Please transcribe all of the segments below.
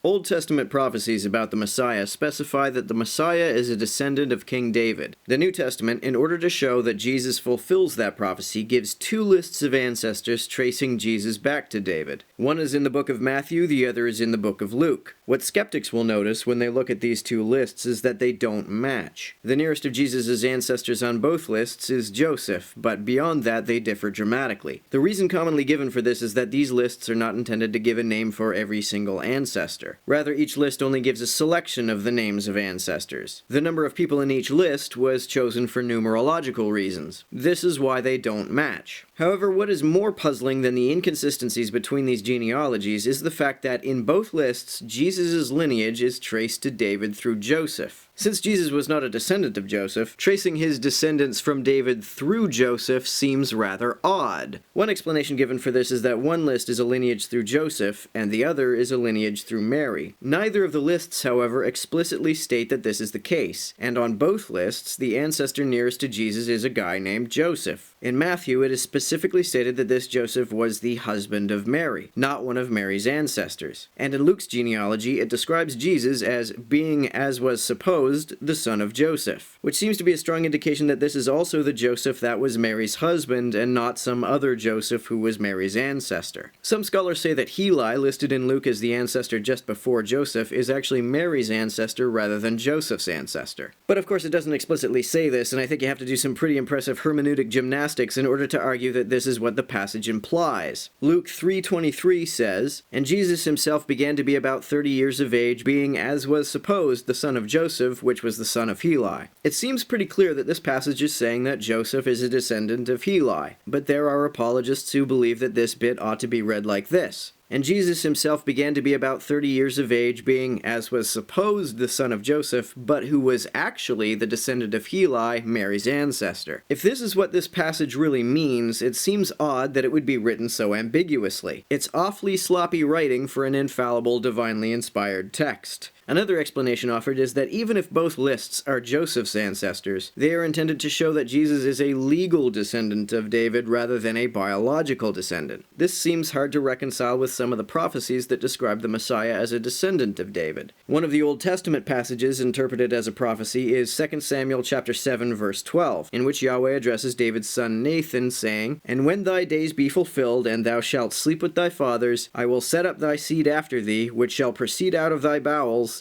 Old Testament prophecies about the Messiah specify that the Messiah is a descendant of King David. The New Testament, in order to show that Jesus fulfills that prophecy, gives two lists of ancestors tracing Jesus back to David. One is in the book of Matthew, the other is in the book of Luke. What skeptics will notice when they look at these two lists is that they don't match. The nearest of Jesus' ancestors on both lists is Joseph, but beyond that they differ dramatically. The reason commonly given for this is that these lists are not intended to give a name for every single ancestor. Rather, each list only gives a selection of the names of ancestors. The number of people in each list was chosen for numerological reasons. This is why they don't match. However, what is more puzzling than the inconsistencies between these genealogies is the fact that in both lists, Jesus' lineage is traced to David through Joseph. Since Jesus was not a descendant of Joseph, tracing his descendants from David through Joseph seems rather odd. One explanation given for this is that one list is a lineage through Joseph, and the other is a lineage through Mary. Neither of the lists, however, explicitly state that this is the case, and on both lists, the ancestor nearest to Jesus is a guy named Joseph. In Matthew, it is specifically stated that this Joseph was the husband of Mary, not one of Mary's ancestors. And in Luke's genealogy, it describes Jesus as being, as was supposed, the son of Joseph, which seems to be a strong indication that this is also the Joseph that was Mary's husband and not some other Joseph who was Mary's ancestor. Some scholars say that Heli, listed in Luke as the ancestor just before Joseph, is actually Mary's ancestor rather than Joseph's ancestor. But of course it doesn't explicitly say this, and I think you have to do some pretty impressive hermeneutic gymnastics in order to argue that this is what the passage implies. Luke 3:23 says, "And Jesus himself began to be about 30 years of age, being, as was supposed, the son of Joseph, which was the son of Heli." It seems pretty clear that this passage is saying that Joseph is a descendant of Heli, but there are apologists who believe that this bit ought to be read like this. "And Jesus himself began to be about 30 years of age, being, as was supposed, the son of Joseph, but who was actually the descendant of Heli, Mary's ancestor." If this is what this passage really means, it seems odd that it would be written so ambiguously. It's awfully sloppy writing for an infallible, divinely inspired text. Another explanation offered is that even if both lists are Joseph's ancestors, they are intended to show that Jesus is a legal descendant of David rather than a biological descendant. This seems hard to reconcile with some of the prophecies that describe the Messiah as a descendant of David. One of the Old Testament passages interpreted as a prophecy is 2 Samuel chapter 7 verse 12, in which Yahweh addresses David's son Nathan, saying, "And when thy days be fulfilled, and thou shalt sleep with thy fathers, I will set up thy seed after thee, which shall proceed out of thy bowels."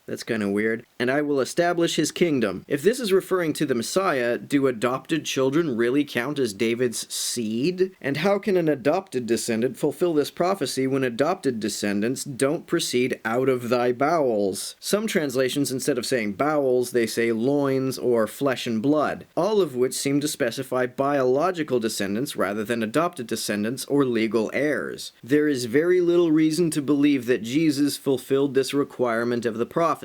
That's kind of weird. "And I will establish his kingdom." If this is referring to the Messiah, do adopted children really count as David's seed? And how can an adopted descendant fulfill this prophecy when adopted descendants don't proceed out of thy bowels? Some translations, instead of saying bowels, they say loins or flesh and blood, all of which seem to specify biological descendants rather than adopted descendants or legal heirs. There is very little reason to believe that Jesus fulfilled this requirement of the prophecy.